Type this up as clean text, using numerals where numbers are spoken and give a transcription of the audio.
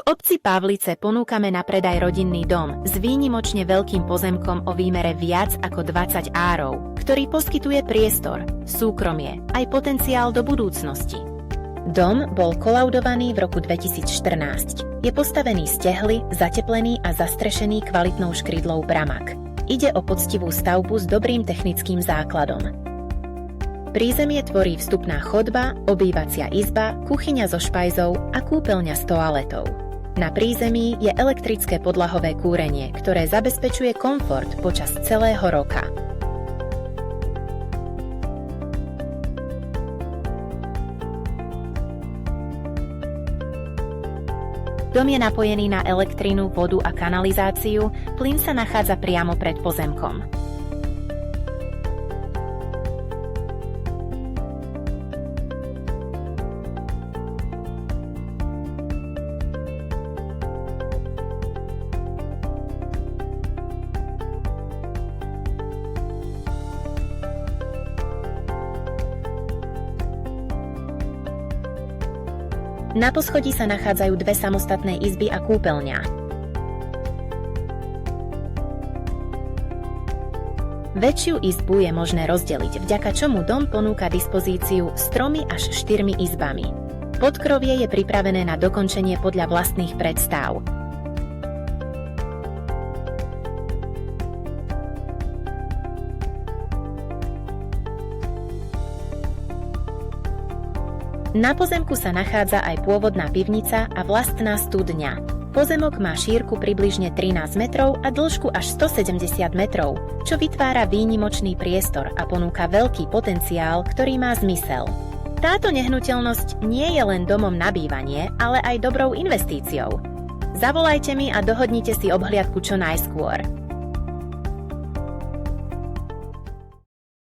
obci Pavlice ponúkame na predaj rodinný dom s výnimočne veľkým pozemkom o výmere viac ako 20 árov, ktorý poskytuje priestor, súkromie aj potenciál do budúcnosti. Dom bol kolaudovaný v roku 2014. Je postavený z tehly, zateplený a zastrešený kvalitnou škrydlou Bramak. Ide o poctivú stavbu s dobrým technickým základom. Prízemie tvorí vstupná chodba, obývacia izba, kuchyňa so špajzou a kúpeľňa s toaletou. Na prízemí je elektrické podlahové kúrenie, ktoré zabezpečuje komfort počas celého roka. Dom je napojený na elektrinu, vodu a kanalizáciu, plyn sa nachádza priamo pred pozemkom. Na poschodí sa nachádzajú dve samostatné izby a kúpeľňa. Väčšiu izbu je možné rozdeliť, vďaka čomu dom ponúka dispozíciu s 3 až 4 izbami. Podkrovie je pripravené na dokončenie podľa vlastných predstáv. Na pozemku sa nachádza aj pôvodná pivnica a vlastná studňa. Pozemok má šírku približne 13 metrov a dĺžku až 170 metrov, čo vytvára výnimočný priestor a ponúka veľký potenciál, ktorý má zmysel. Táto nehnuteľnosť nie je len domom na bývanie, ale aj dobrou investíciou. Zavolajte mi a dohodnite si obhliadku čo najskôr.